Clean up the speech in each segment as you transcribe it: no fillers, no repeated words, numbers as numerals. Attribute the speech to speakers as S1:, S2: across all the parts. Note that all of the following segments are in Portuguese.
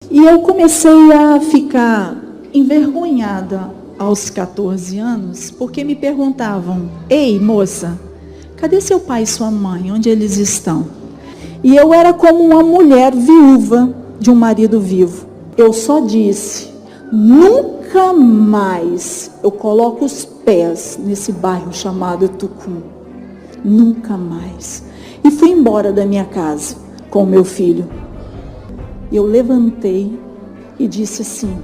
S1: E eu comecei a ficar envergonhada aos 14 anos, porque me perguntavam: ei, moça, cadê seu pai e sua mãe? Onde eles estão? E eu era como uma mulher viúva de um marido vivo. Eu só disse: nunca mais eu coloco os pés nesse bairro chamado Tucum. Nunca mais. E fui embora da minha casa com o meu filho. Eu levantei e disse assim: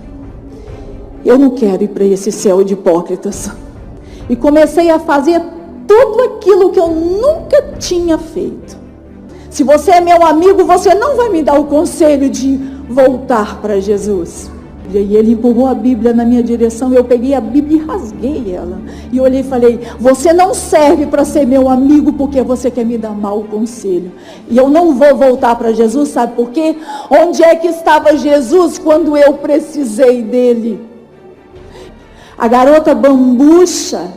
S1: eu não quero ir para esse céu de hipócritas. E comecei a fazer tudo aquilo que eu nunca tinha feito. Se você é meu amigo, você não vai me dar o conselho de voltar para Jesus. E aí ele empurrou a Bíblia na minha direção, eu peguei a Bíblia e rasguei ela. E olhei e falei: você não serve para ser meu amigo porque você quer me dar mau conselho. E eu não vou voltar para Jesus, sabe por quê? Onde é que estava Jesus quando eu precisei dele? A garota bambucha,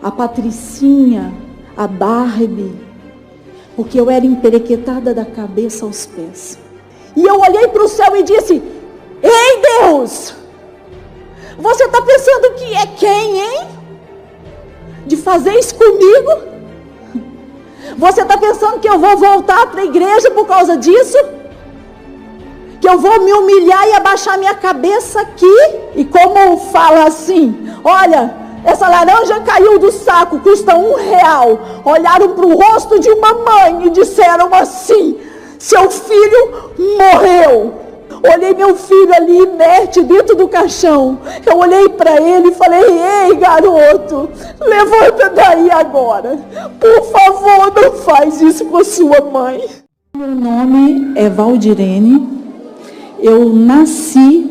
S1: a Patricinha, a Barbie, porque eu era emperequetada da cabeça aos pés. E eu olhei para o céu e disse: ei, Deus, você está pensando que é quem, hein? De fazer isso comigo? Você está pensando que eu vou voltar para a igreja por causa disso? Que eu vou me humilhar e abaixar minha cabeça aqui? E como fala assim: olha, essa laranja caiu do saco, custa R$1. Olharam para o rosto de uma mãe e disseram assim: seu filho morreu. Olhei meu filho ali inerte dentro do caixão. Eu olhei para ele e falei: ei, garoto, levanta daí agora. Por favor, não faz isso com a sua mãe. Meu nome é Valdirene. Eu nasci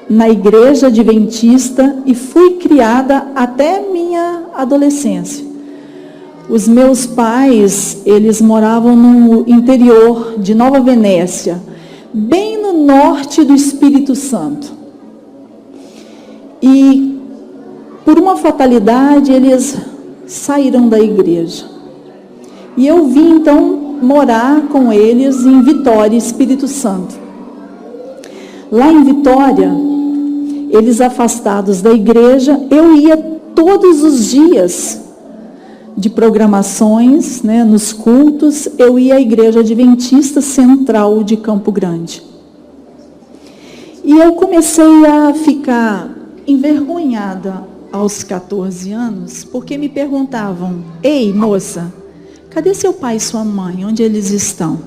S1: na igreja adventista e fui criada até minha adolescência. Os meus pais, eles moravam no interior de Nova Venécia, bem no norte do Espírito Santo. E, por uma fatalidade, eles saíram da igreja. E eu vim, então, morar com eles em Vitória, Espírito Santo. Lá em Vitória, eles afastados da igreja, eu ia todos os dias de programações, né, nos cultos, eu ia à Igreja Adventista Central de Campo Grande. E eu comecei a ficar envergonhada aos 14 anos, porque me perguntavam: ei, moça, cadê seu pai e sua mãe? Onde eles estão?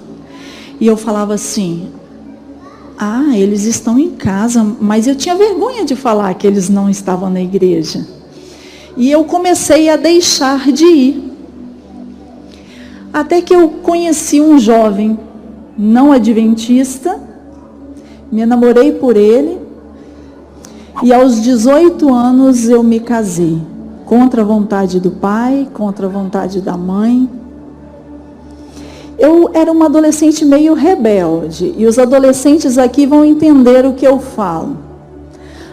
S1: E eu falava assim: ah, eles estão em casa, mas eu tinha vergonha de falar que eles não estavam na igreja. E eu comecei a deixar de ir. Até que eu conheci um jovem não adventista, me namorei por ele, e aos 18 anos eu me casei, contra a vontade do pai, contra a vontade da mãe. Eu era uma adolescente meio rebelde, e os adolescentes aqui vão entender o que eu falo.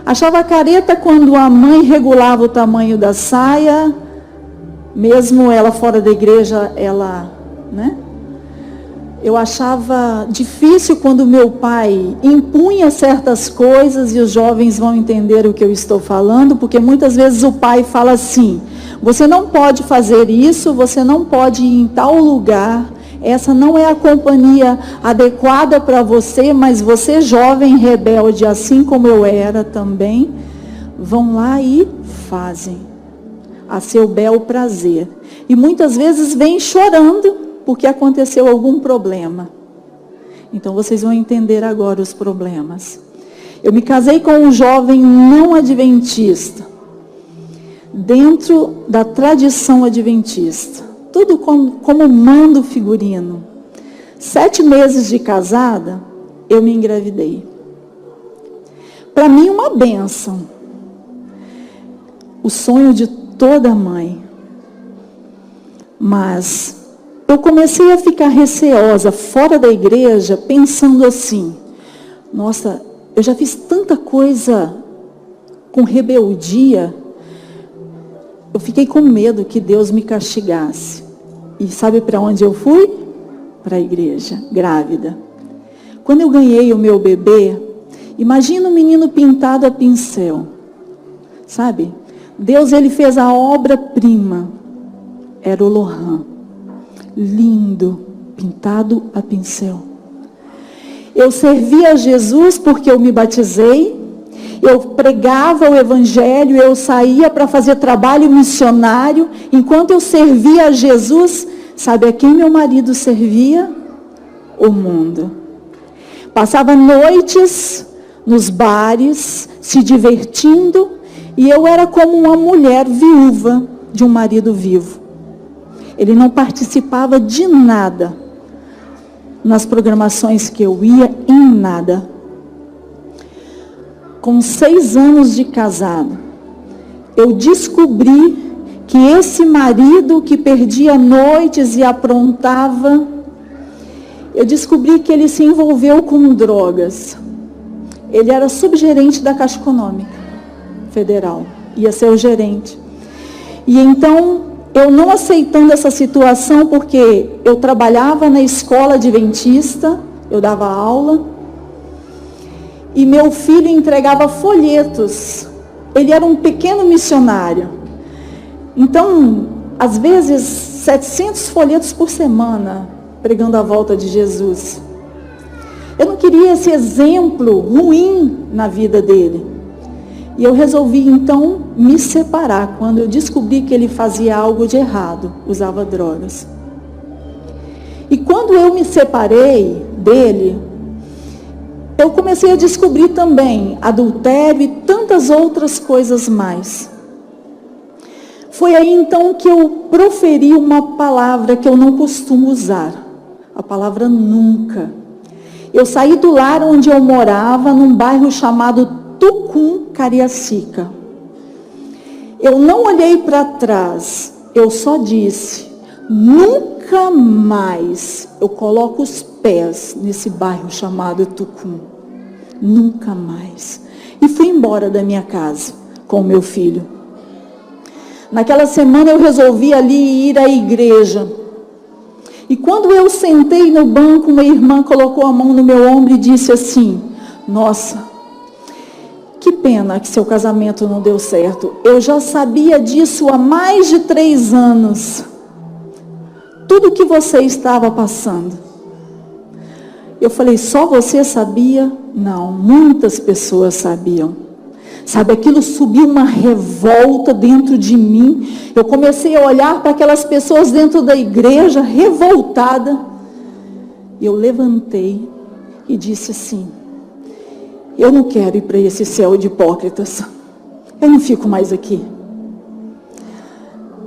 S1: Achava careta quando a mãe regulava o tamanho da saia, mesmo ela fora da igreja, né? Eu achava difícil quando meu pai impunha certas coisas, e os jovens vão entender o que eu estou falando, porque muitas vezes o pai fala assim: você não pode fazer isso, você não pode ir em tal lugar, essa não é a companhia adequada para você, mas você, jovem rebelde, assim como eu era também, vão lá e fazem, a seu bel prazer. E muitas vezes vêm chorando, porque aconteceu algum problema. Então vocês vão entender agora os problemas. Eu me casei com um jovem não adventista, dentro da tradição adventista. Tudo como manda o figurino. 7 meses de casada, eu me engravidei. Para mim, uma bênção. O sonho de toda mãe. Mas eu comecei a ficar receosa fora da igreja, pensando assim: nossa, eu já fiz tanta coisa com rebeldia. Eu fiquei com medo que Deus me castigasse. E sabe para onde eu fui? Para a igreja, grávida. Quando eu ganhei o meu bebê, Imagina um menino pintado a pincel. Sabe? Deus, ele fez a obra-prima. Era o Lohan. Lindo, pintado a pincel. Eu servia a Jesus porque eu me batizei. Eu pregava o evangelho, eu saía para fazer trabalho missionário. Enquanto eu servia a Jesus, sabe a quem meu marido servia? O mundo. Passava noites nos bares, se divertindo, e eu era como uma mulher viúva de um marido vivo. Ele não participava de nada nas programações que eu ia, em nada. Com 6 anos de casado, eu descobri que esse marido que perdia noites e aprontava, eu descobri que ele se envolveu com drogas. Ele era subgerente da Caixa Econômica Federal, ia ser o gerente. E então, eu não aceitando essa situação, porque eu trabalhava na escola adventista, eu dava aula, e meu filho entregava folhetos. Ele era um pequeno missionário. Então, às vezes, 700 folhetos por semana, pregando a volta de Jesus. Eu não queria esse exemplo ruim na vida dele. E eu resolvi, então, me separar, quando eu descobri que ele fazia algo de errado, usava drogas. E quando eu me separei dele, eu comecei a descobrir também adultério e tantas outras coisas mais. Foi aí então que eu proferi uma palavra que eu não costumo usar. A palavra nunca. Eu saí do lar onde eu morava, num bairro chamado Tucum, Cariacica. Eu não olhei para trás, eu só disse, nunca mais eu coloco os pés nesse bairro chamado Tucum. Nunca mais. E fui embora da minha casa com o meu filho. Naquela semana eu resolvi ali ir à igreja. E quando eu sentei no banco, uma irmã colocou a mão no meu ombro e disse assim, nossa, que pena que seu casamento não deu certo. Eu já sabia disso há mais de 3 anos. Tudo que você estava passando. Eu falei, só você sabia? Não, muitas pessoas sabiam. Sabe, aquilo subiu uma revolta dentro de mim. Eu comecei a olhar para aquelas pessoas dentro da igreja, revoltada. E eu levantei e disse assim, eu não quero ir para esse céu de hipócritas. Eu não fico mais aqui.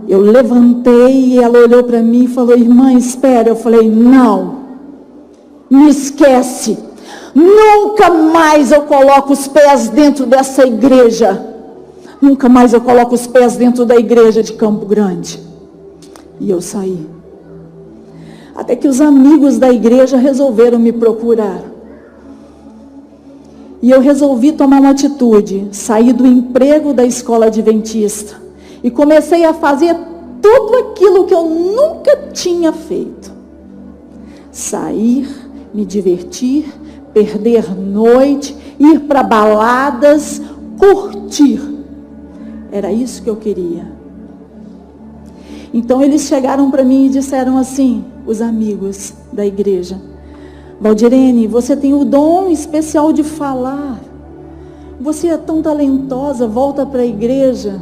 S1: Eu levantei e ela olhou para mim e falou, irmã, espera. Eu falei, não, me esquece. Nunca mais eu coloco os pés dentro dessa igreja. Nunca mais eu coloco os pés dentro da igreja de Campo Grande. E eu saí. Até que os amigos da igreja resolveram me procurar. E eu resolvi tomar uma atitude. Saí do emprego da escola adventista. E comecei a fazer tudo aquilo que eu nunca tinha feito. Sair, me divertir, perder noite, ir para baladas, curtir. Era isso que eu queria. Então eles chegaram para mim e disseram assim, os amigos da igreja, Valdirene, você tem o dom especial de falar. Você é tão talentosa, volta para a igreja.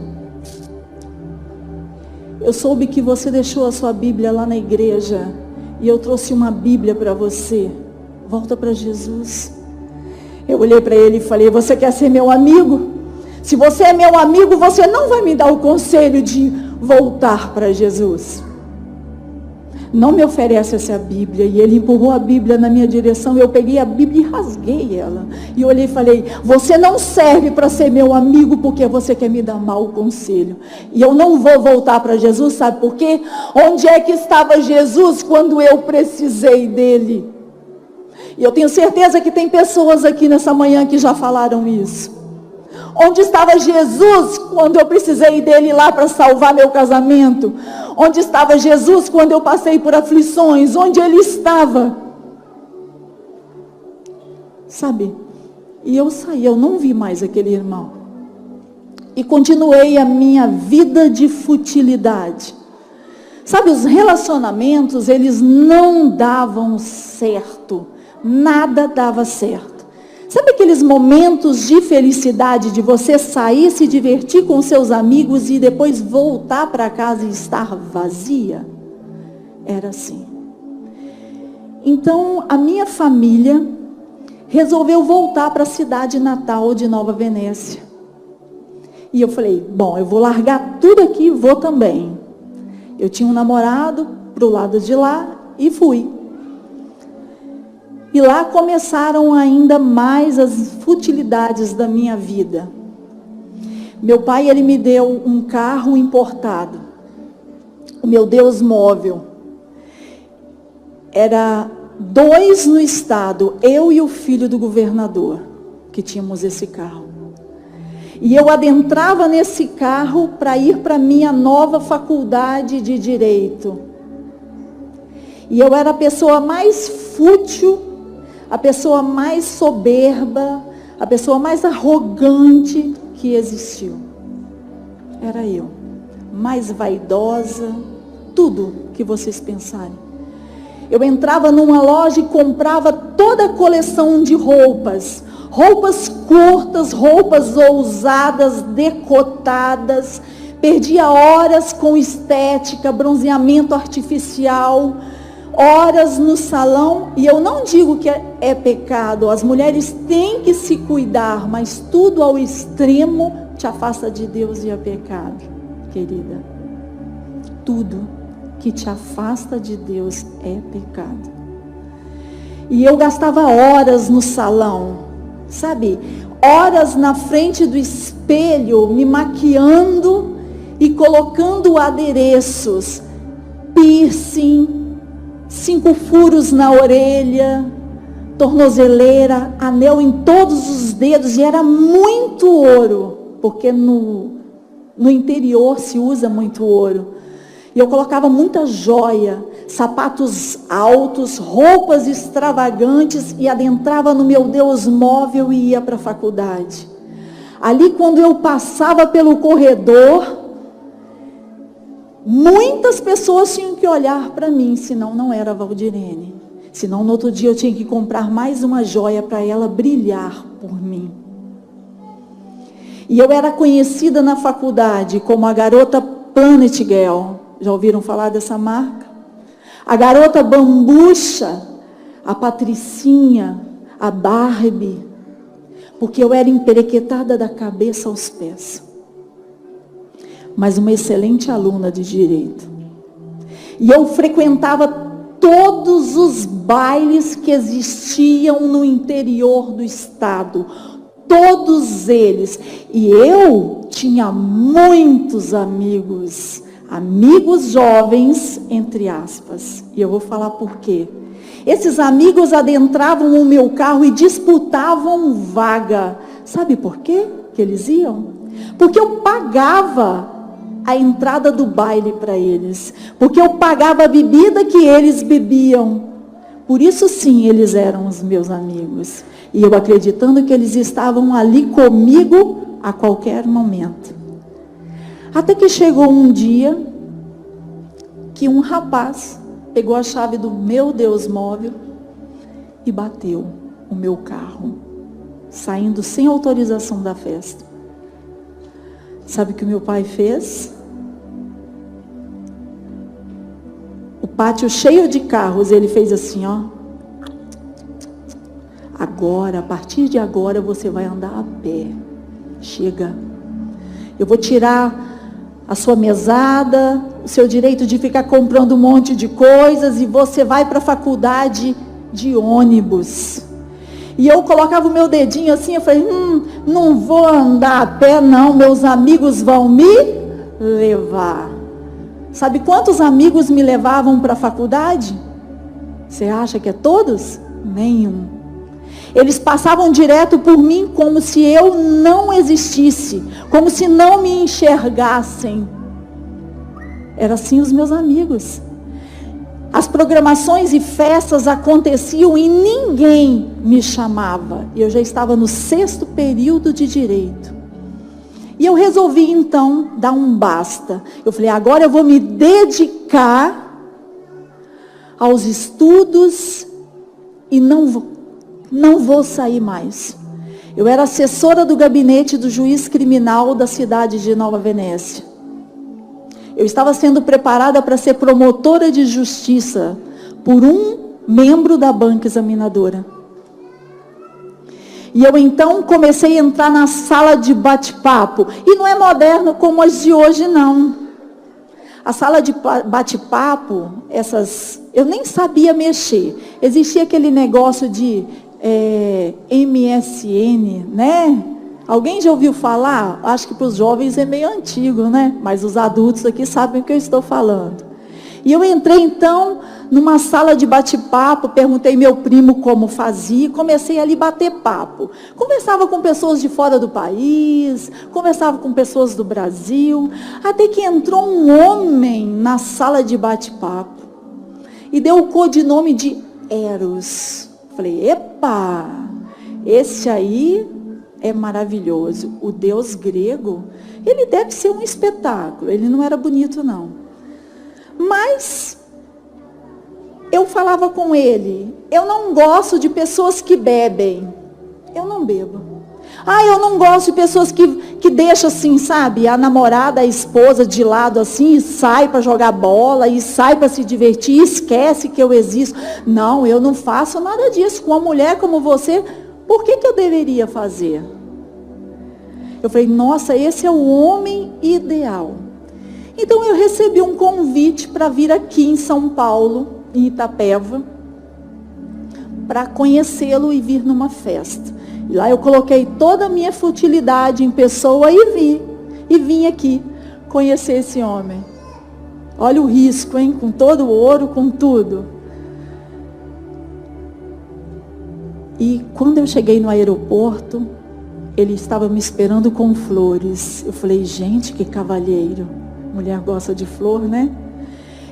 S1: Eu soube que você deixou a sua Bíblia lá na igreja e eu trouxe uma Bíblia para você. Volta para Jesus. Eu olhei para ele e falei, você quer ser meu amigo? Se você é meu amigo, você não vai me dar o conselho de voltar para Jesus. Não me oferece essa Bíblia. E ele empurrou a Bíblia na minha direção. Eu peguei a Bíblia e rasguei ela. E olhei e falei, você não serve para ser meu amigo porque você quer me dar mau conselho. E eu não vou voltar para Jesus, sabe por quê? Onde é que estava Jesus quando eu precisei dele? E eu tenho certeza que tem pessoas aqui nessa manhã que já falaram isso. Onde estava Jesus quando eu precisei dele lá para salvar meu casamento? Onde estava Jesus quando eu passei por aflições? Onde ele estava? Sabe, E eu saí, eu não vi mais aquele irmão. E continuei a minha vida de futilidade. Sabe, os relacionamentos, eles não davam certo. Nada dava certo. Sabe aqueles momentos de felicidade, de você sair, se divertir com seus amigos e depois voltar para casa e estar vazia? Era assim. Então, a minha família resolveu voltar para a cidade natal de Nova Venécia. E eu falei, bom, eu vou largar tudo aqui e vou também. Eu tinha um namorado para o lado de lá e fui. E lá começaram ainda mais as futilidades da minha vida. Meu pai, ele me deu um carro importado. O meu Deus móvel. Era 2 no estado, eu e o filho do governador, que tínhamos esse carro. E eu adentrava nesse carro para ir para a minha nova faculdade de Direito. E eu era a pessoa mais fútil, a pessoa mais soberba, a pessoa mais arrogante que existiu. Era eu. Mais vaidosa, tudo que vocês pensarem. Eu entrava numa loja e comprava toda a coleção de roupas. Roupas curtas, roupas ousadas, decotadas. Perdia horas com estética, bronzeamento artificial, horas no salão. E eu não digo que é pecado, as mulheres têm que se cuidar, mas tudo ao extremo te afasta de Deus e é pecado, querida. Tudo que te afasta de Deus é pecado. E eu gastava horas no salão. Sabe, horas na frente do espelho, me maquiando e colocando adereços, piercing, 5 furos na orelha, tornozeleira, anel em todos os dedos, e era muito ouro, porque no interior se usa muito ouro. E eu colocava muita joia, sapatos altos, roupas extravagantes e adentrava no meu Deus móvel e ia para a faculdade. Ali, quando eu passava pelo corredor, muitas pessoas tinham que olhar para mim, senão não era Valdirene. Senão no outro dia eu tinha que comprar mais uma joia para ela brilhar por mim. E eu era conhecida na faculdade como a garota Planet Girl. Já ouviram falar dessa marca? A garota bambucha, a patricinha, a Barbie. Porque eu era emperequetada da cabeça aos pés. Mas uma excelente aluna de direito. E eu frequentava todos os bailes que existiam no interior do estado. Todos eles. E eu tinha muitos amigos. Amigos jovens, entre aspas. E eu vou falar por quê. Esses amigos adentravam o meu carro e disputavam vaga. Sabe por quê que eles iam? Porque eu pagava a entrada do baile para eles. Porque eu pagava a bebida que eles bebiam. Por isso sim, eles eram os meus amigos. E eu acreditando que eles estavam ali comigo a qualquer momento. Até que chegou um dia que um rapaz pegou a chave do meu Deus móvel e bateu o meu carro, saindo sem autorização da festa. Sabe o que o meu pai fez? O pátio cheio de carros, ele fez assim, ó. Agora, a partir de agora, você vai andar a pé. Chega. Eu vou tirar a sua mesada, o seu direito de ficar comprando um monte de coisas, e você vai para a faculdade de ônibus. E eu colocava o meu dedinho assim, eu falei, não vou andar a pé não, meus amigos vão me levar. Sabe quantos amigos me levavam para a faculdade? Você acha que é todos? Nenhum. Eles passavam direto por mim como se eu não existisse, como se não me enxergassem. Eram assim os meus amigos. As programações e festas aconteciam e ninguém me chamava. E eu já estava no 6º período de direito. E eu resolvi então dar um basta. Eu falei, agora eu vou me dedicar aos estudos e não vou sair mais. Eu era assessora do gabinete do juiz criminal da cidade de Nova Venécia. Eu estava sendo preparada para ser promotora de justiça por um membro da banca examinadora. E eu então comecei a entrar na sala de bate-papo. E não é moderno como as de hoje, não. A sala de bate-papo, eu nem sabia mexer. Existia aquele negócio de MSN, né? Alguém já ouviu falar? Acho que para os jovens é meio antigo, né? Mas os adultos aqui sabem o que eu estou falando. E eu entrei então numa sala de bate-papo, perguntei meu primo como fazia, e comecei ali a bater papo. Conversava com pessoas de fora do país, conversava com pessoas do Brasil, até que entrou um homem na sala de bate-papo e deu o codinome de Eros. Falei, epa, esse aí é maravilhoso. O deus grego, ele deve ser um espetáculo. Ele não era bonito, não. Mas eu falava com ele, eu não gosto de pessoas que bebem. Eu não bebo. Eu não gosto de pessoas que deixam assim, sabe, a namorada, a esposa de lado assim, e sai para jogar bola, e sai para se divertir, e esquece que eu existo. Não, eu não faço nada disso. Com uma mulher como você, por que eu deveria fazer? Eu falei, nossa, esse é o homem ideal. Então eu recebi um convite para vir aqui em São Paulo, em Itapeva, para conhecê-lo e vir numa festa. E lá eu coloquei toda a minha futilidade em pessoa e vim aqui conhecer esse homem. Olha o risco, hein? Com todo o ouro, com tudo. E quando eu cheguei no aeroporto, ele estava me esperando com flores. Eu falei, gente, que cavalheiro. Mulher gosta de flor, né?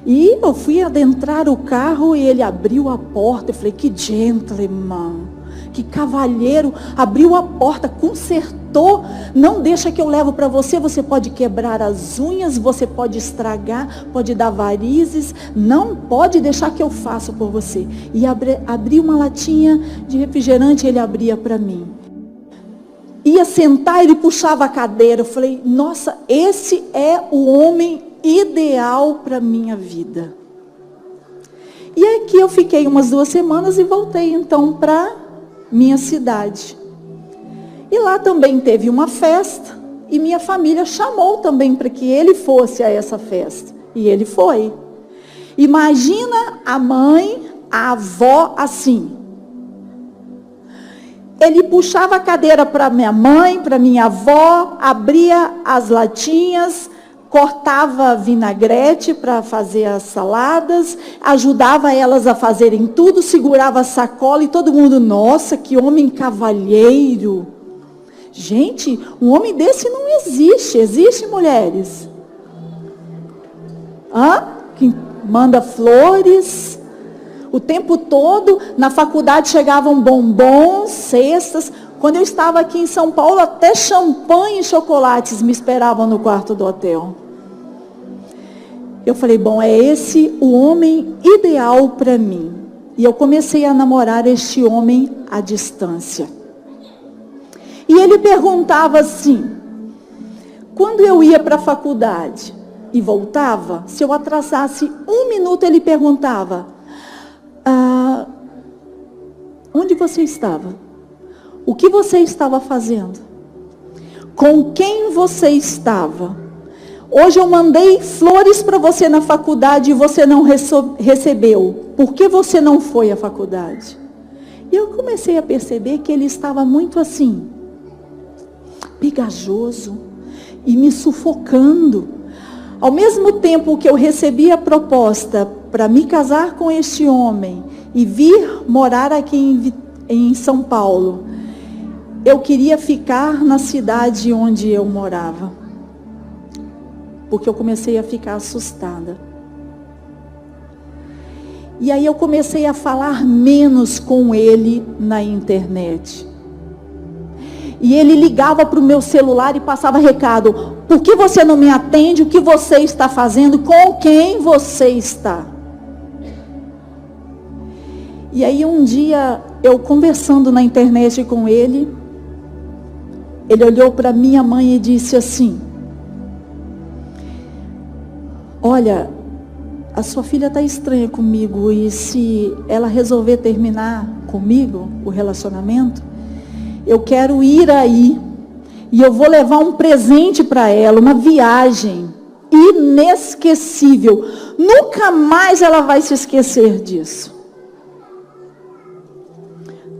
S1: E eu fui adentrar o carro e ele abriu a porta. Eu falei, que gentleman, que cavalheiro. Abriu a porta, consertou. Não deixa que eu levo para você. Você pode quebrar as unhas, você pode estragar, pode dar varizes. Não pode deixar que eu faça por você. E abri uma latinha de refrigerante, ele abria para mim. Ia sentar, ele puxava a cadeira. Eu falei, nossa, esse é o homem ideal para a minha vida. E aqui eu fiquei umas 2 semanas e voltei então para minha cidade. E lá também teve uma festa e minha família chamou também para que ele fosse a essa festa. E ele foi. Imagina a mãe, a avó assim. Ele puxava a cadeira para minha mãe, para minha avó, abria as latinhas, cortava vinagrete para fazer as saladas, ajudava elas a fazerem tudo, segurava a sacola e todo mundo, nossa, que homem cavalheiro. Gente, um homem desse não existe. Existe, mulheres? Que manda flores. O tempo todo, na faculdade chegavam bombons, cestas. Quando eu estava aqui em São Paulo, até champanhe e chocolates me esperavam no quarto do hotel. Eu falei, bom, é esse o homem ideal para mim. E eu comecei a namorar este homem à distância. E ele perguntava assim, quando eu ia para a faculdade e voltava, se eu atrasasse 1 minuto, ele perguntava, onde você estava? O que você estava fazendo? Com quem você estava? Hoje eu mandei flores para você na faculdade e você não recebeu. Por que você não foi à faculdade? E eu comecei a perceber que ele estava muito assim, pegajoso e me sufocando. Ao mesmo tempo que eu recebi a proposta para me casar com este homem e vir morar aqui em São Paulo, eu queria ficar na cidade onde eu morava, porque eu comecei a ficar assustada. E aí eu comecei a falar menos com ele na internet. E ele ligava para o meu celular e passava recado: por que você não me atende? O que você está fazendo? Com quem você está? E aí um dia, eu conversando na internet com ele olhou para minha mãe e disse assim: olha, a sua filha está estranha comigo, e se ela resolver terminar comigo o relacionamento, eu quero ir aí, e eu vou levar um presente para ela, uma viagem inesquecível. Nunca mais ela vai se esquecer disso.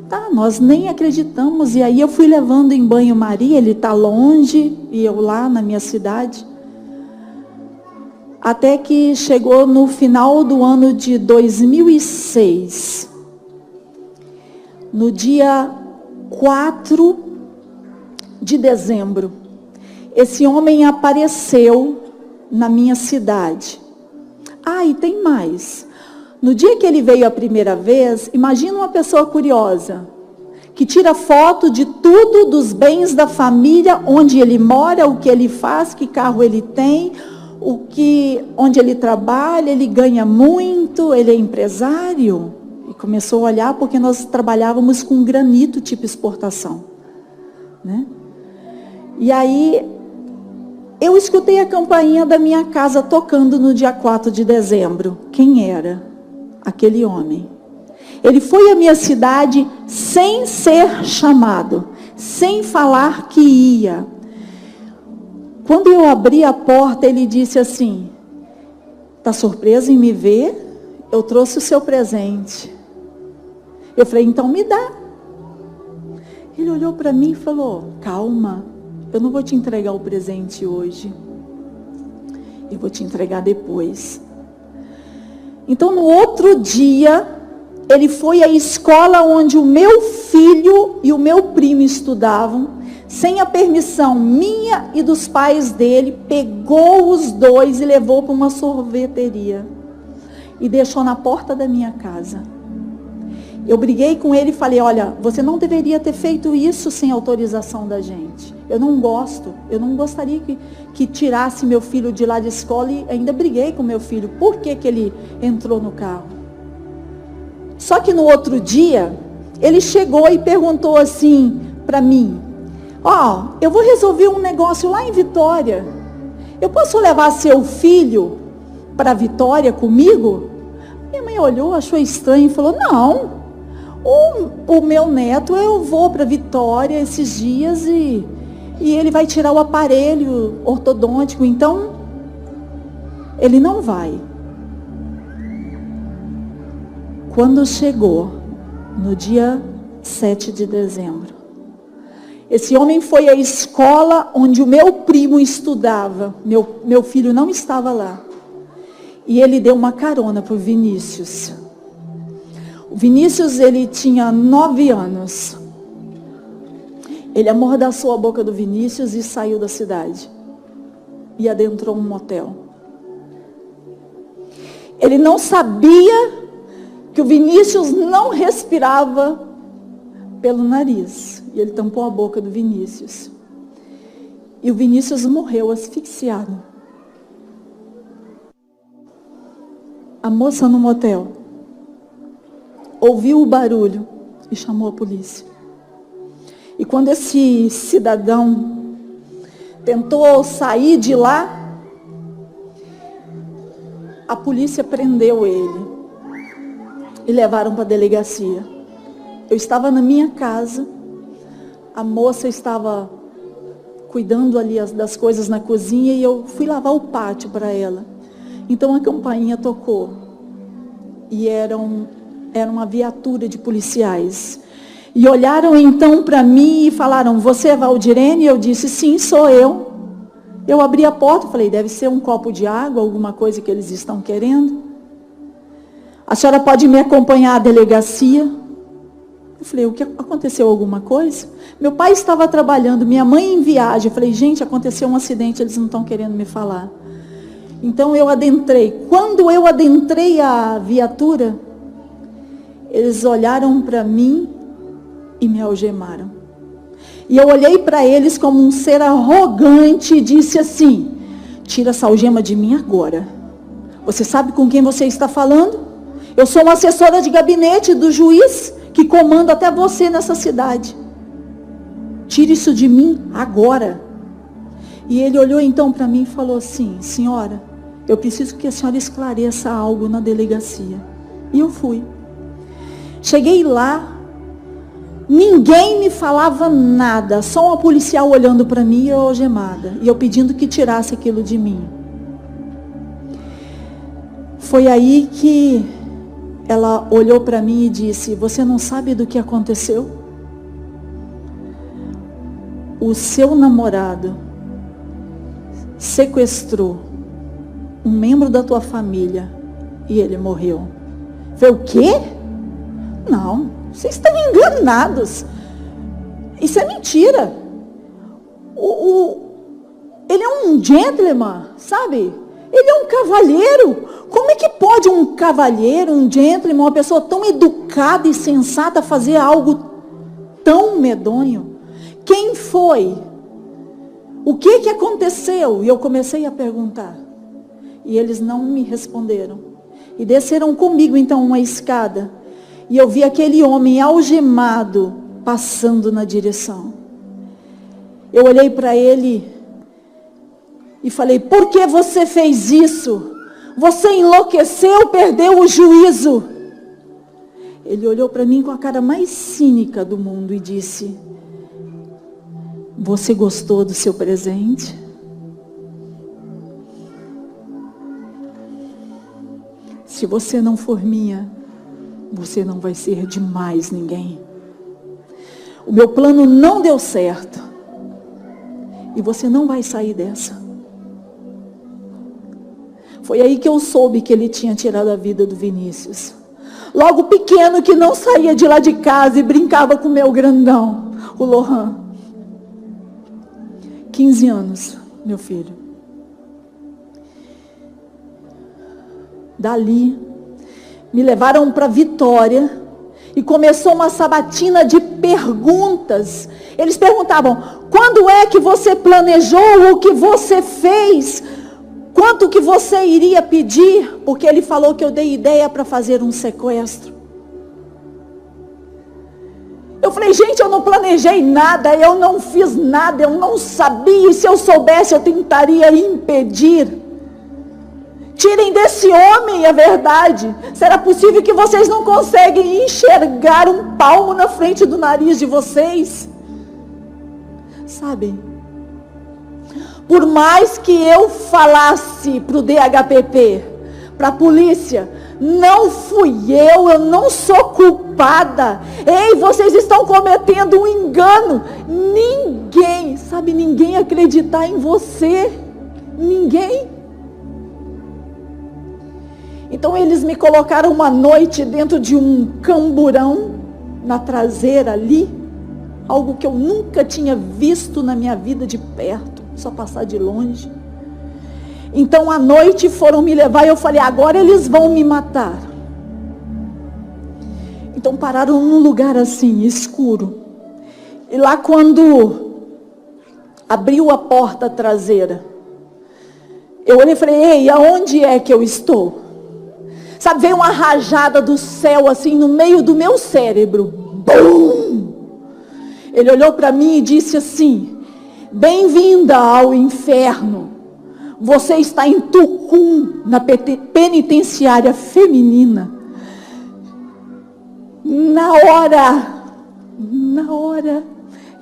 S1: Tá, nós nem acreditamos. E aí eu fui levando em banho-maria, ele está longe, e eu lá na minha cidade. Até que chegou no final do ano de 2006. No dia 4 de dezembro, esse homem apareceu na minha cidade. Ah, e tem mais. No dia que ele veio a primeira vez, imagina uma pessoa curiosa, que tira foto de tudo, dos bens da família, onde ele mora, o que ele faz, que carro ele tem, onde ele trabalha, ele ganha muito, ele é empresário. E começou a olhar, porque nós trabalhávamos com granito tipo exportação, né? E aí, eu escutei a campainha da minha casa tocando no dia 4 de dezembro. Quem era? Aquele homem. Ele foi à minha cidade sem ser chamado, sem falar que ia. Quando eu abri a porta, ele disse assim: está surpreso em me ver? Eu trouxe o seu presente. Eu falei: então me dá. Ele olhou para mim e falou: calma, eu não vou te entregar o presente hoje, eu vou te entregar depois. Então, no outro dia, ele foi à escola onde o meu filho e o meu primo estudavam, sem a permissão minha e dos pais dele, pegou os dois e levou para uma sorveteria e deixou na porta da minha casa. Eu briguei com ele e falei: olha, você não deveria ter feito isso sem autorização da gente. Eu não gostaria que tirasse meu filho de lá de escola, e ainda briguei com meu filho. Por que ele entrou no carro? Só que no outro dia, ele chegou e perguntou assim para mim: ó, eu vou resolver um negócio lá em Vitória. Eu posso levar seu filho para Vitória comigo? Minha mãe olhou, achou estranho e falou: não. O meu neto, eu vou para Vitória esses dias e ele vai tirar o aparelho ortodôntico, então ele não vai. Quando chegou no dia 7 de dezembro, esse homem foi à escola onde o meu primo estudava. Meu filho não estava lá. E ele deu uma carona para o Vinícius. O Vinícius, ele tinha 9 anos. Ele amordaçou a boca do Vinícius e saiu da cidade. E adentrou um motel. Ele não sabia que o Vinícius não respirava pelo nariz. E ele tampou a boca do Vinícius. E o Vinícius morreu asfixiado. A moça no motel ouviu o barulho e chamou a polícia. E quando esse cidadão tentou sair de lá, a polícia prendeu ele e levaram para a delegacia. Eu estava na minha casa, a moça estava cuidando ali das coisas na cozinha e eu fui lavar o pátio para ela. Então a campainha tocou e era uma viatura de policiais. E olharam então para mim e falaram: você é Valdirene? Eu disse: sim, sou eu. Eu abri a porta e falei: deve ser um copo de água, alguma coisa que eles estão querendo. A senhora pode me acompanhar à delegacia? Eu falei: o que aconteceu? Alguma coisa? Meu pai estava trabalhando, minha mãe em viagem. Eu falei: gente, aconteceu um acidente, eles não estão querendo me falar. Então eu adentrei. Quando eu adentrei a viatura, Eles olharam para mim e me algemaram. E eu olhei para eles como um ser arrogante e disse assim: tira essa algema de mim agora. Você sabe com quem você está falando? Eu sou uma assessora de gabinete do juiz que comanda até você nessa cidade. Tire isso de mim agora. E ele olhou então para mim e falou assim: senhora, eu preciso que a senhora esclareça algo na delegacia. E eu fui. Cheguei lá, ninguém me falava nada, só uma policial olhando para mim e eu algemada. E eu pedindo que tirasse aquilo de mim. Foi aí que ela olhou para mim e disse: você não sabe do que aconteceu? O seu namorado sequestrou um membro da tua família e ele morreu. Falei: o quê? Não, vocês estão enganados. Isso é mentira. Ele é um gentleman, sabe? Ele é um cavalheiro. Como é que pode um cavalheiro, um gentleman, uma pessoa tão educada e sensata fazer algo tão medonho? Quem foi? O que aconteceu? E eu comecei a perguntar. E eles não me responderam. E desceram comigo então uma escada. E eu vi aquele homem algemado passando na direção. Eu olhei para ele e falei: por que você fez isso? Você enlouqueceu, perdeu o juízo. Ele olhou para mim com a cara mais cínica do mundo e disse: você gostou do seu presente? Se você não for minha, você não vai ser de mais ninguém. O meu plano não deu certo. E você não vai sair dessa. Foi aí que eu soube que ele tinha tirado a vida do Vinícius. Logo pequeno, que não saía de lá de casa e brincava com o meu grandão, o Lohan. 15 anos, meu filho. Dali, me levaram para Vitória e começou uma sabatina de perguntas. Eles perguntavam: quando é que você planejou, o que você fez, quanto que você iria pedir? Porque ele falou que eu dei ideia para fazer um sequestro. Eu falei: gente, eu não planejei nada, eu não fiz nada, eu não sabia, e se eu soubesse eu tentaria impedir. Tirem desse homem a verdade. Será possível que vocês não conseguem enxergar um palmo na frente do nariz de vocês? Sabem? Por mais que eu falasse para o DHPP, para a polícia: não fui eu não sou culpada. Ei, vocês estão cometendo um engano. Ninguém, sabe, ninguém acreditar em você. Ninguém. Então eles me colocaram uma noite dentro de um camburão, na traseira ali. Algo que eu nunca tinha visto na minha vida de perto, só passar de longe. Então à noite foram me levar e eu falei: agora eles vão me matar. Então pararam num lugar assim, escuro. E lá quando abriu a porta traseira, eu olhei e falei: ei, aonde é que eu estou? Sabe, veio uma rajada do céu assim no meio do meu cérebro. Bum! Ele olhou para mim e disse assim: bem-vinda ao inferno. Você está em Tucum, na penitenciária feminina. Na hora,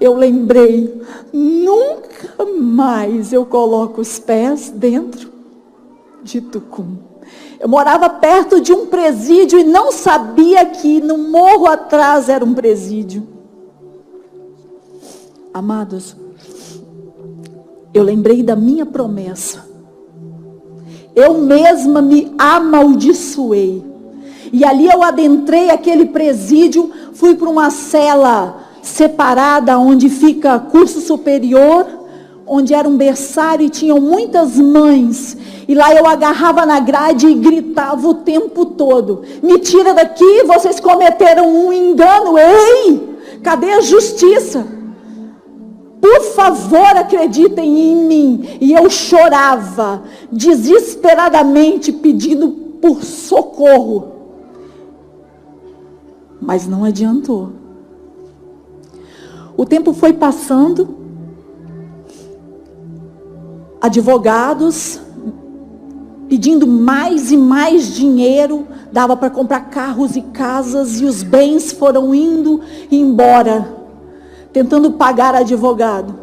S1: eu lembrei: nunca mais eu coloco os pés dentro de Tucum. Eu morava perto de um presídio e não sabia que no morro atrás era um presídio. Amados, eu lembrei da minha promessa. Eu mesma me amaldiçoei. E ali eu adentrei aquele presídio, fui para uma cela separada onde fica curso superior, onde era um berçário e tinham muitas mães. E lá eu agarrava na grade e gritava o tempo todo: me tira daqui, vocês cometeram um engano. Ei, cadê a justiça? Por favor, acreditem em mim. E eu chorava desesperadamente, pedindo por socorro. Mas não adiantou. O tempo foi passando. Advogados pedindo mais e mais dinheiro, dava para comprar carros e casas, e os bens foram indo embora, tentando pagar advogado.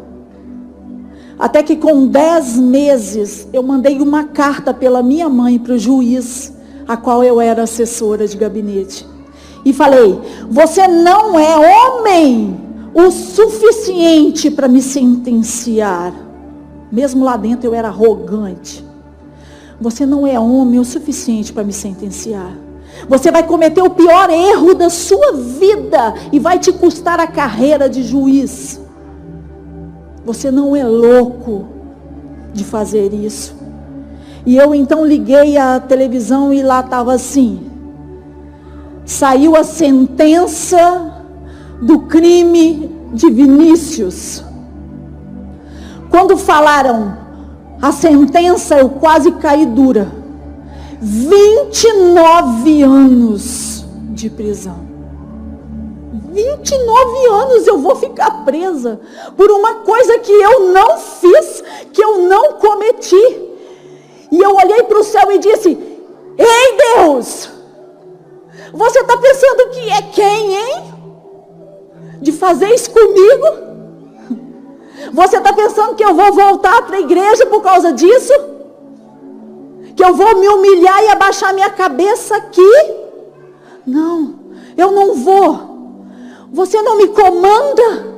S1: Até que com 10 meses, eu mandei uma carta pela minha mãe para o juiz, a qual eu era assessora de gabinete. E falei: você não é homem o suficiente para me sentenciar. Mesmo lá dentro eu era arrogante. Você não é homem o suficiente para me sentenciar. Você vai cometer o pior erro da sua vida e vai te custar a carreira de juiz. Você não é louco de fazer isso. E eu então liguei a televisão e lá estava assim: saiu a sentença do crime de Vinícius. Quando falaram a sentença, eu quase caí dura. 29 anos de prisão. 29 anos eu vou ficar presa por uma coisa que eu não fiz, que eu não cometi. E eu olhei para o céu e disse: ei Deus, você está pensando que é quem, hein? De fazer isso comigo? Você está pensando que eu vou voltar para a igreja por causa disso? Que eu vou me humilhar e abaixar minha cabeça aqui? Não, eu não vou. Você não me comanda.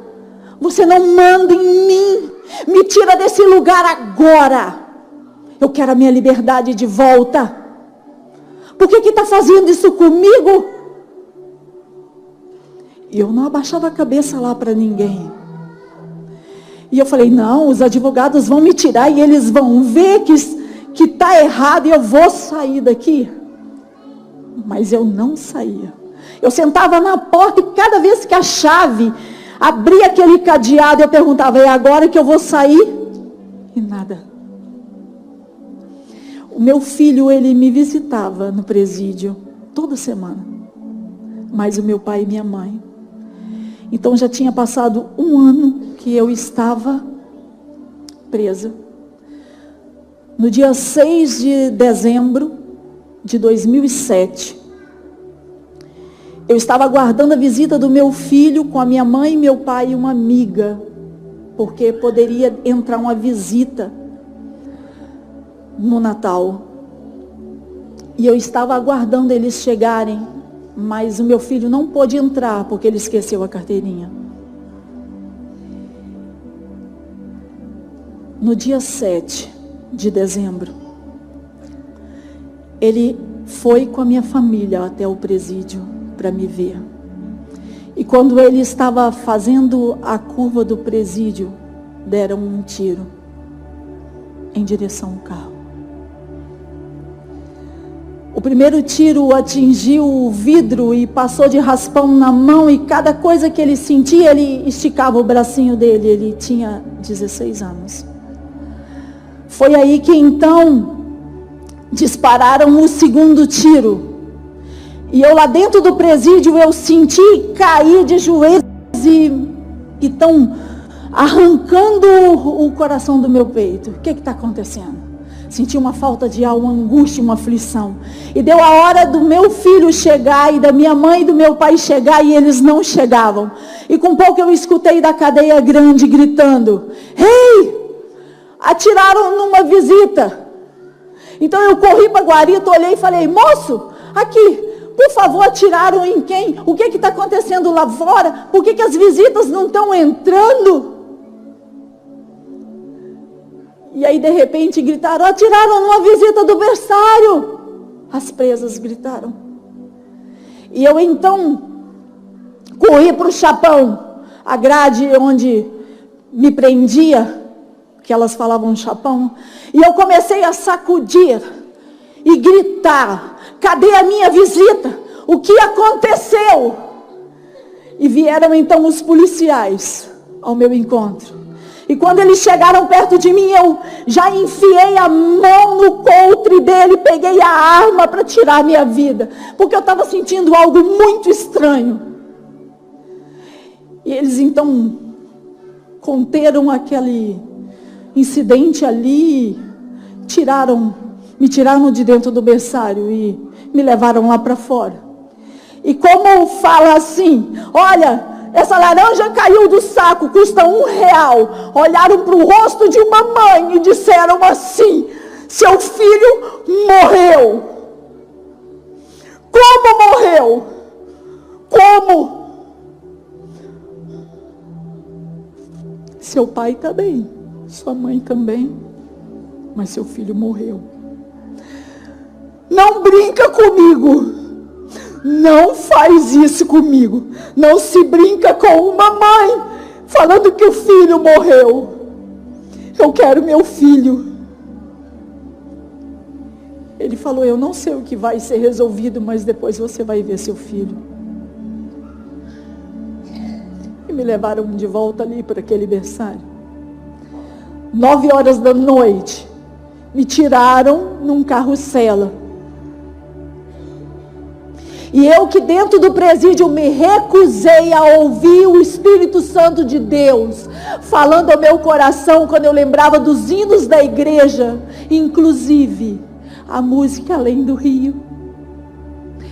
S1: Você não manda em mim. Me tira desse lugar agora. Eu quero a minha liberdade de volta. Por que está fazendo isso comigo? E eu não abaixava a cabeça lá para ninguém. E eu falei: não, os advogados vão me tirar e eles vão ver que está errado e eu vou sair daqui. Mas eu não saía. Eu sentava na porta e cada vez que a chave abria aquele cadeado, eu perguntava: é agora que eu vou sair? E nada. O meu filho, ele me visitava no presídio toda semana. Mas o meu pai e minha mãe. Então já tinha passado 1 ano que eu estava presa. No dia 6 de dezembro de 2007, eu estava aguardando a visita do meu filho com a minha mãe, meu pai e uma amiga, porque poderia entrar uma visita no Natal. E eu estava aguardando eles chegarem, mas o meu filho não pôde entrar porque ele esqueceu a carteirinha. No dia 7 de dezembro, ele foi com a minha família até o presídio para me ver. E quando ele estava fazendo a curva do presídio, deram um tiro em direção ao carro. O primeiro tiro atingiu o vidro e passou de raspão na mão, e cada coisa que ele sentia, ele esticava o bracinho dele. Ele tinha 16 anos. Foi aí que então dispararam o segundo tiro. E eu lá dentro do presídio, eu senti cair de joelhos e estão arrancando o coração do meu peito. O que está acontecendo? Senti uma falta de ar, uma angústia, uma aflição. E deu a hora do meu filho chegar e da minha mãe e do meu pai chegar, e eles não chegavam. E com pouco eu escutei da cadeia grande gritando: ei! Atiraram numa visita. Então eu corri para a guarita, olhei e falei: moço, aqui, por favor, atiraram em quem? O que está acontecendo lá fora? Por que as visitas não estão entrando? E aí de repente gritaram: atiraram numa visita do berçário. As presas gritaram. E eu então corri para o chapão, a grade onde me prendia, que elas falavam chapão, e eu comecei a sacudir e gritar: cadê a minha visita? O que aconteceu? E vieram então os policiais ao meu encontro. E quando eles chegaram perto de mim, eu já enfiei a mão no coldre dele, peguei a arma para tirar a minha vida, porque eu estava sentindo algo muito estranho. E eles então conteram aquele incidente ali, me tiraram de dentro do berçário e me levaram lá para fora. E como fala assim: olha, essa laranja caiu do saco, custa R$1. Olharam para o rosto de uma mãe e disseram assim: seu filho morreu. Como morreu? Como? Seu pai está bem, sua mãe também, mas seu filho morreu. Não brinca comigo. Não faz isso comigo. Não se brinca com uma mãe falando que o filho morreu. Eu quero meu filho. Ele falou: eu não sei o que vai ser resolvido, mas depois você vai ver seu filho. E me levaram de volta ali para aquele berçário. 9 horas da noite, me tiraram num carrossela. E eu que dentro do presídio me recusei a ouvir o Espírito Santo de Deus falando ao meu coração quando eu lembrava dos hinos da igreja, inclusive a música Além do Rio.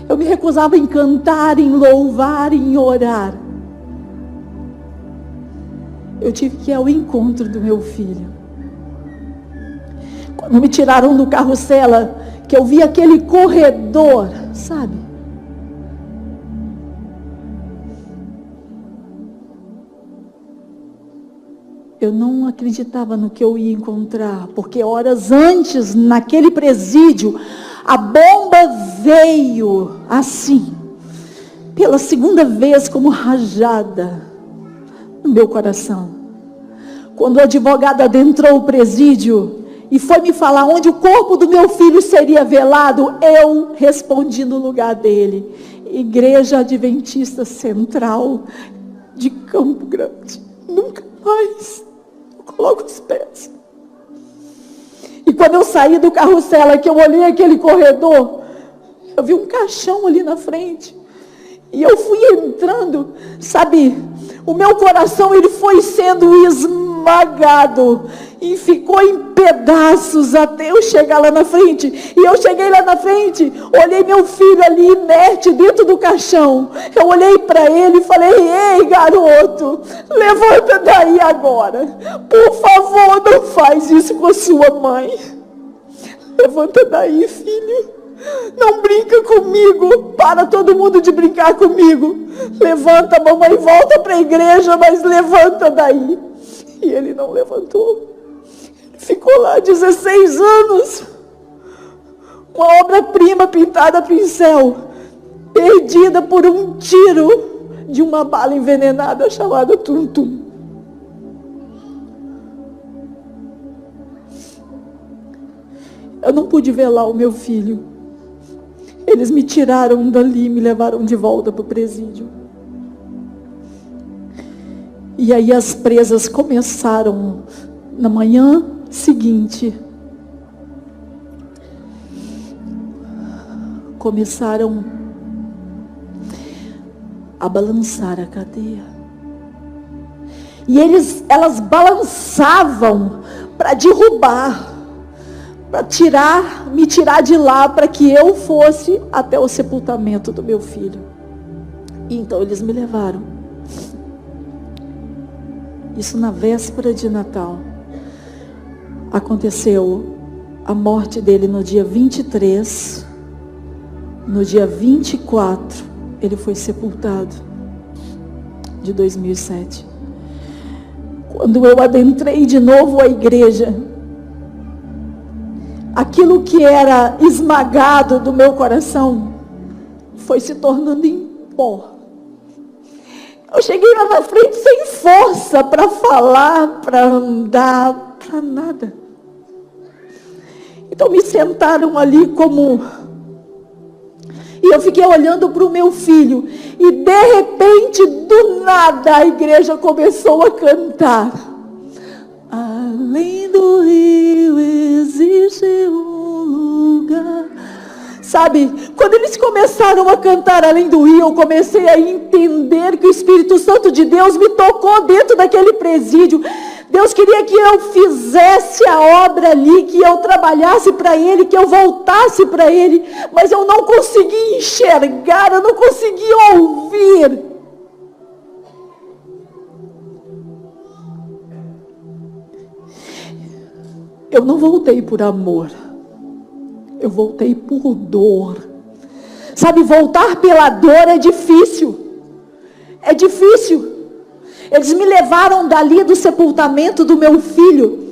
S1: Eu me recusava em cantar, em louvar, em orar. Eu tive que ir ao encontro do meu filho. Quando me tiraram do carrossela, que eu vi aquele corredor, sabe? Eu não acreditava no que eu ia encontrar, porque horas antes, naquele presídio, a bomba veio assim, pela segunda vez, como rajada no meu coração. Quando o advogado adentrou o presídio e foi me falar onde o corpo do meu filho seria velado, eu respondi no lugar dele: Igreja Adventista Central de Campo Grande. Nunca mais coloco os pés. E quando eu saí do carrossela, que eu olhei aquele corredor, eu vi um caixão ali na frente. E eu fui entrando, sabe, o meu coração ele foi sendo esmagado e ficou em pedaços até eu chegar lá na frente. E eu cheguei lá na frente, olhei meu filho ali inerte dentro do caixão. Eu olhei para ele e falei: ei, garoto, levanta daí agora. Por favor, não faz isso com a sua mãe. Levanta daí, filho. Não brinca comigo. Para todo mundo de brincar comigo. Levanta, mamãe, volta para a igreja, mas levanta daí. E ele não levantou. Ficou lá 16 anos. Uma obra-prima pintada a pincel, perdida por um tiro de uma bala envenenada chamada tum-tum. Eu não pude velar o meu filho. Eles me tiraram dali e me levaram de volta para o presídio. E aí as presas começaram, na manhã seguinte, começaram a balançar a cadeia. E elas balançavam para derrubar, para me tirar de lá, para que eu fosse até o sepultamento do meu filho. E então eles me levaram. Isso na véspera de Natal. Aconteceu a morte dele no dia 23. No dia 24, ele foi sepultado, de 2007. Quando eu adentrei de novo a igreja, aquilo que era esmagado do meu coração foi se tornando em pó. Eu cheguei lá na frente sem força para falar, para andar, para nada. Então me sentaram ali e eu fiquei olhando para o meu filho. E de repente, do nada, a igreja começou a cantar. Além do rio existe um lugar. Sabe, quando eles começaram a cantar Além do Rio, eu comecei a entender que o Espírito Santo de Deus me tocou dentro daquele presídio. Deus queria que eu fizesse a obra ali, que eu trabalhasse para Ele, que eu voltasse para Ele, mas eu não consegui enxergar, eu não consegui ouvir. Eu não voltei por amor, eu voltei por dor. Sabe, voltar pela dor é difícil. É difícil. Eles me levaram dali do sepultamento do meu filho.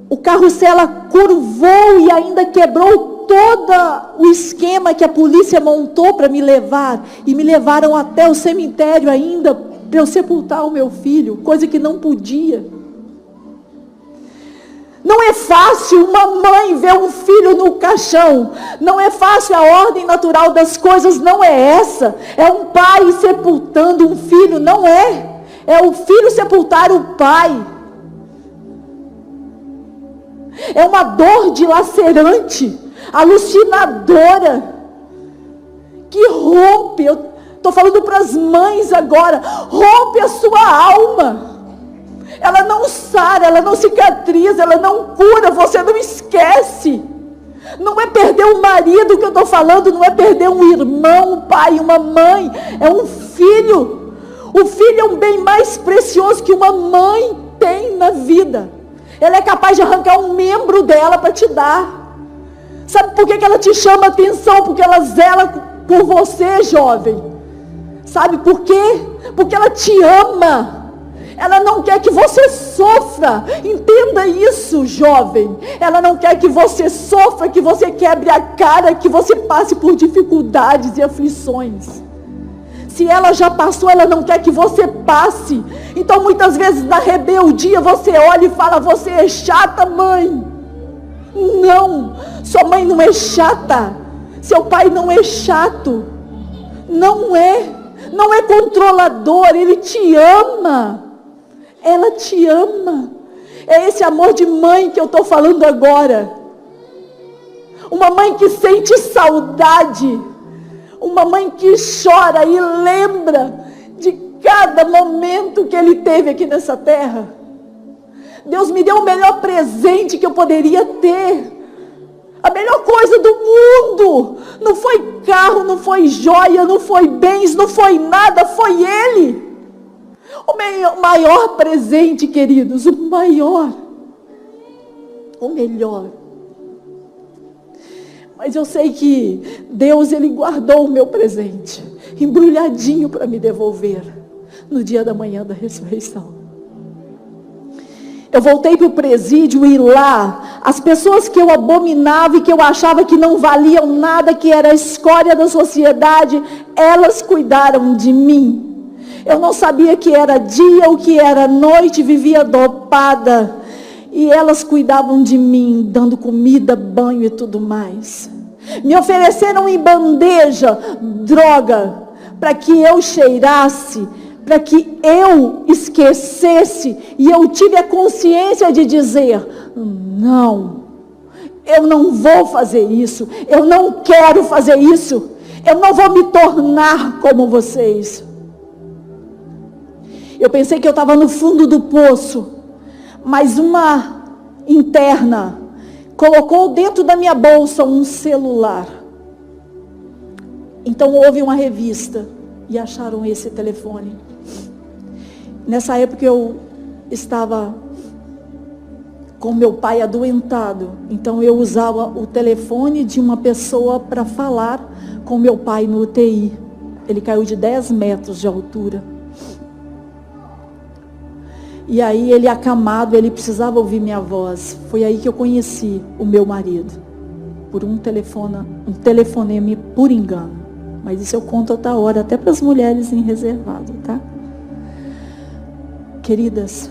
S1: O carrossel curvou e ainda quebrou todo o esquema que a polícia montou para me levar. E me levaram até o cemitério ainda para eu sepultar o meu filho, coisa que não podia. Não é fácil uma mãe ver um filho no caixão. Não é fácil, a ordem natural das coisas não é essa. É um pai sepultando um filho, não é. É o filho sepultar o pai. É uma dor dilacerante, alucinadora, que rompe. Eu estou falando para as mães agora. Rompe a sua alma. Ela não sara, ela não cicatriza, ela não cura, você não esquece. Não é perder um marido que eu estou falando, não é perder um irmão, um pai, uma mãe, é um filho. O filho é um bem mais precioso que uma mãe tem na vida. Ela é capaz de arrancar um membro dela para te dar. Sabe por que ela te chama atenção? Porque ela zela por você, jovem. Sabe por quê? Porque ela te ama. Ela não quer que você sofra. Entenda isso, jovem. Ela não quer que você sofra, que você quebre a cara, que você passe por dificuldades e aflições. Se ela já passou, ela não quer que você passe. Então muitas vezes na rebeldia você olha e fala: você é chata, mãe. Não, sua mãe não é chata. Seu pai não é chato. Não é controlador, ele te ama. Ela te ama. É esse amor de mãe que eu estou falando agora. Uma mãe que sente saudade. Uma mãe que chora e lembra de cada momento que ele teve aqui nessa terra. Deus me deu o melhor presente que eu poderia ter. A melhor coisa do mundo. Não foi carro, não foi joia, não foi bens, não foi nada, foi Ele. O maior presente, queridos, o maior, o melhor. Mas eu sei que Deus, Ele guardou o meu presente, embrulhadinho para me devolver, no dia da manhã da ressurreição. Eu voltei para o presídio e lá, as pessoas que eu abominava e que eu achava que não valiam nada, que era a escória da sociedade, elas cuidaram de mim. Eu não sabia que era dia ou que era noite, vivia dopada. E elas cuidavam de mim, dando comida, banho e tudo mais. Me ofereceram em bandeja droga, para que eu cheirasse, para que eu esquecesse. E eu tive a consciência de dizer: não, eu não vou fazer isso, eu não quero fazer isso, eu não vou me tornar como vocês. Eu pensei que eu estava no fundo do poço, mas uma interna colocou dentro da minha bolsa um celular. Então houve uma revista e acharam esse telefone. Nessa época eu estava com meu pai adoentado, então eu usava o telefone de uma pessoa para falar com meu pai no UTI. Ele caiu de 10 metros de altura. E aí ele acamado, ele precisava ouvir minha voz. Foi aí que eu conheci o meu marido. Por um telefonema por engano. Mas isso eu conto outra hora, até para as mulheres em reservado, tá? Queridas,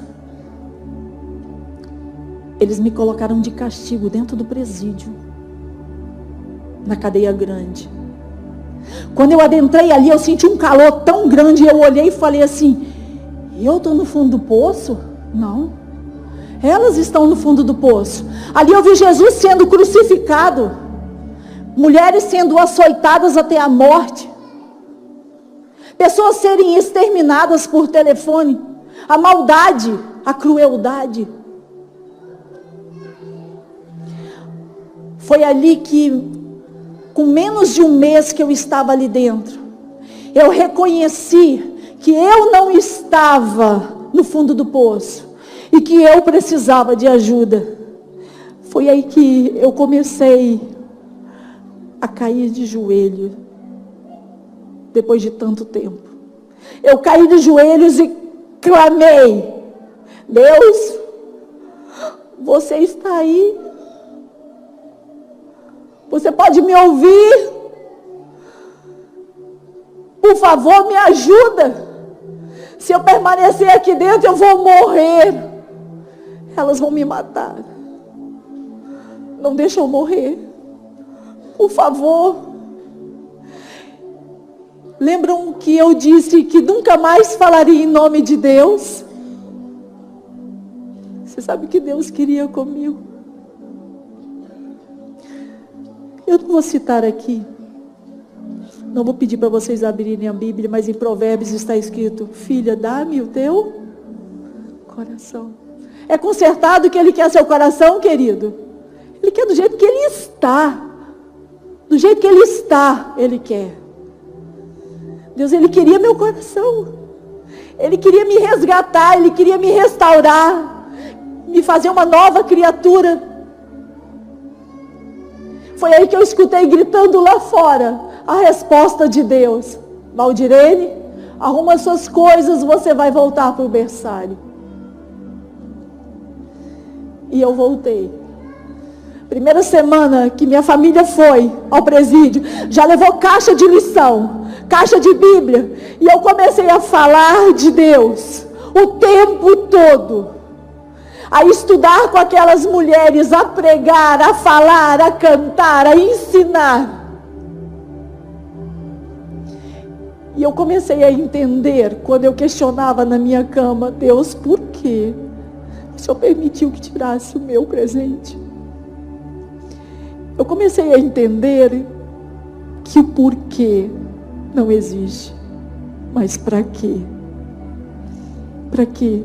S1: Eles me colocaram de castigo dentro do presídio, na cadeia grande. Quando eu adentrei ali, eu senti um calor tão grande, eu olhei e falei assim, eu estou no fundo do poço? Não. Elas estão no fundo do poço. Ali eu vi Jesus sendo crucificado, mulheres sendo açoitadas até a morte, pessoas serem exterminadas por telefone, a maldade, a crueldade. Foi ali que, com menos de um mês que eu estava ali dentro, eu reconheci que eu não estava no fundo do poço e que eu precisava de ajuda. Foi aí que eu comecei a cair de joelho, depois de tanto tempo. Eu caí de joelhos e clamei, Deus, você está aí? Você pode me ouvir? Por favor, me ajuda. Se eu permanecer aqui dentro, eu vou morrer. Elas vão me matar. Não deixa eu morrer. Por favor. Lembram que eu disse que nunca mais falaria em nome de Deus? Você sabe o que Deus queria comigo? Eu não vou citar aqui, não vou pedir para vocês abrirem a Bíblia, mas em Provérbios está escrito, filha, dá-me o teu coração. É consertado que Ele quer seu coração, querido? Ele quer do jeito que Ele está. Do jeito que Ele está, Ele quer. Deus, Ele queria meu coração. Ele queria me resgatar, Ele queria me restaurar, me fazer uma nova criatura. Foi aí que eu escutei gritando lá fora a resposta de Deus. Valdirene, arruma suas coisas, você vai voltar para o berçário. E eu voltei. Primeira semana que minha família foi ao presídio, já levou caixa de lição, caixa de Bíblia. E eu comecei a falar de Deus o tempo todo. A estudar com aquelas mulheres, a pregar, a falar, a cantar, a ensinar. E eu comecei a entender, quando eu questionava na minha cama, Deus, por quê? O Senhor permitiu que tirasse o meu presente. Eu comecei a entender que o porquê não existe. Mas para quê? Para quê?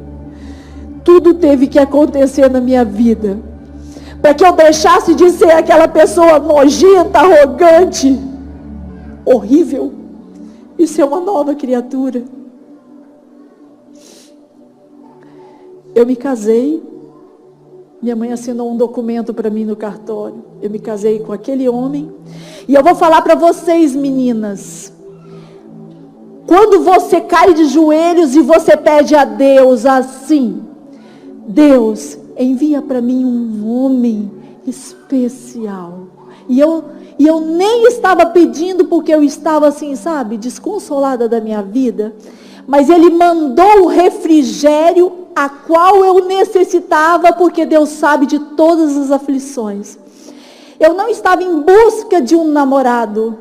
S1: Tudo teve que acontecer na minha vida para que eu deixasse de ser aquela pessoa nojenta, arrogante, horrível, e ser uma nova criatura. Eu me casei, minha mãe assinou um documento para mim no cartório. Eu me casei com aquele homem, e eu vou falar para vocês, meninas, quando você cai de joelhos e você pede a Deus assim, Deus, envia para mim um homem especial. E eu nem estava pedindo porque eu estava assim, sabe, desconsolada da minha vida. Mas Ele mandou o refrigério a qual eu necessitava, porque Deus sabe de todas as aflições. Eu não estava em busca de um namorado.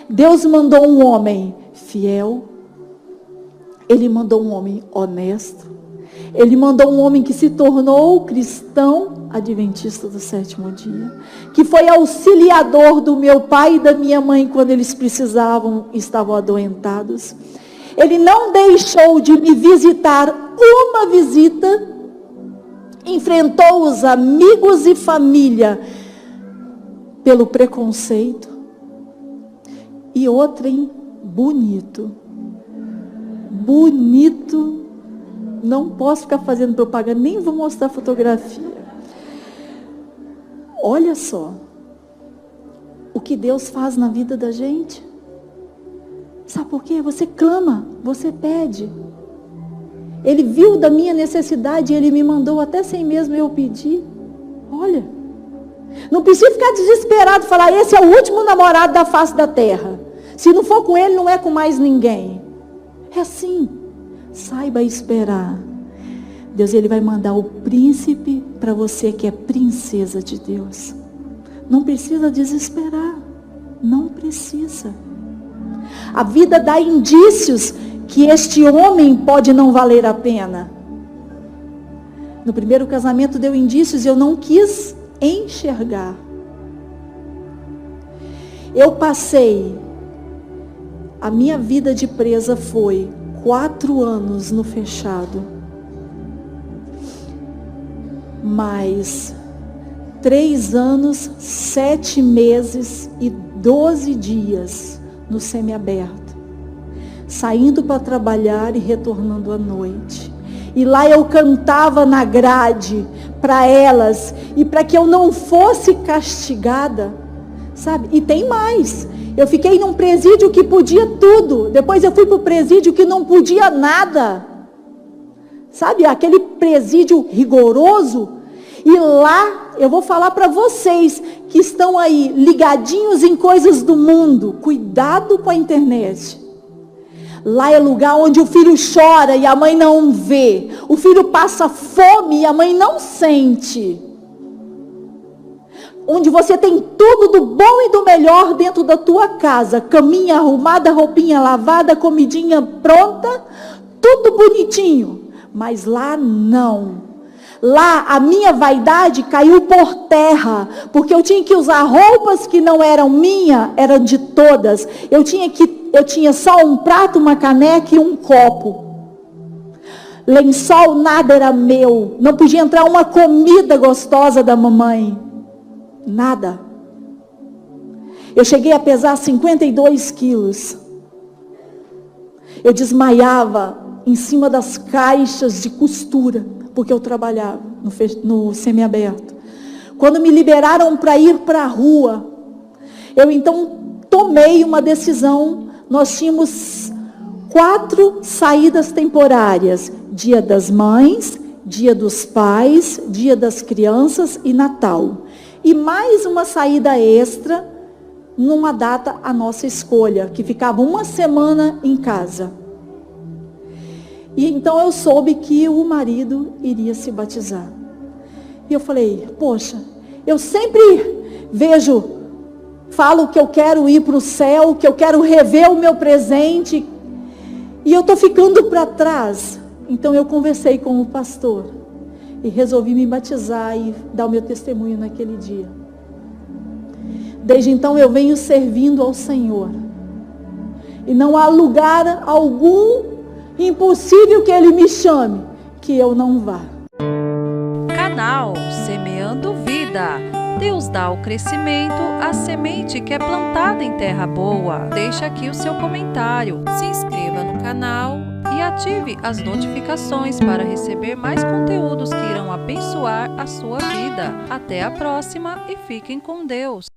S1: Deus mandou um homem fiel. Ele mandou um homem honesto. Ele mandou um homem que se tornou cristão adventista do sétimo dia, que foi auxiliador do meu pai e da minha mãe quando eles precisavam, estavam adoentados. Ele não deixou de me visitar uma visita, enfrentou os amigos e família pelo preconceito. E outrem, bonito, não posso ficar fazendo propaganda, nem vou mostrar fotografia. Olha só o que Deus faz na vida da gente. Sabe por quê? Você clama, você pede. Ele viu da minha necessidade e Ele me mandou até sem mesmo eu pedir. Olha, não precisa ficar desesperado, falar, esse é o último namorado da face da terra. Se não for com ele, não é com mais ninguém. É assim. Saiba esperar. Deus, Ele vai mandar o príncipe para você que é princesa de Deus. Não precisa desesperar. Não precisa. A vida dá indícios que este homem pode não valer a pena. No primeiro casamento deu indícios e eu não quis enxergar. Eu passei, a minha vida de presa foi 4 anos no fechado, mais 3 anos, 7 meses e 12 dias no semiaberto, saindo para trabalhar e retornando à noite. E lá eu cantava na grade para elas, e para que eu não fosse castigada, sabe? E tem mais, eu fiquei num presídio que podia tudo, depois eu fui para o presídio que não podia nada, sabe? Aquele presídio rigoroso. E lá, eu vou falar para vocês que estão aí ligadinhos em coisas do mundo, cuidado com a internet. Lá é lugar onde o filho chora e a mãe não vê. O filho passa fome e a mãe não sente. Onde você tem tudo do bom e do melhor dentro da tua casa. Caminha arrumada, roupinha lavada, comidinha pronta, tudo bonitinho. Mas lá não. Lá a minha vaidade caiu por terra, porque eu tinha que usar roupas que não eram minhas, eram de todas. Eu tinha só um prato, uma caneca e um copo. Lençol, nada era meu. Não podia entrar uma comida gostosa da mamãe. Nada. Eu cheguei a pesar 52 quilos. Eu desmaiava em cima das caixas de costura, porque eu trabalhava no semiaberto. Quando me liberaram para ir para a rua, eu então tomei uma decisão. Nós tínhamos 4 saídas temporárias: Dia das Mães, Dia dos Pais, Dia das Crianças e Natal. E mais uma saída extra, numa data à nossa escolha, que ficava 1 semana em casa. E então eu soube que o marido iria se batizar. E eu falei, poxa, eu sempre falo que eu quero ir para o céu, que eu quero rever o meu presente, e eu estou ficando para trás. Então eu conversei com o pastor, e resolvi me batizar e dar o meu testemunho naquele dia. Desde então eu venho servindo ao Senhor, e não há lugar algum impossível que Ele me chame, que eu não vá.
S2: Canal Semeando Vida. Deus dá o crescimento à semente que é plantada em terra boa. Deixa aqui o seu comentário, se inscreva no canal e ative as notificações para receber mais conteúdos que irão abençoar a sua vida. Até a próxima e fiquem com Deus.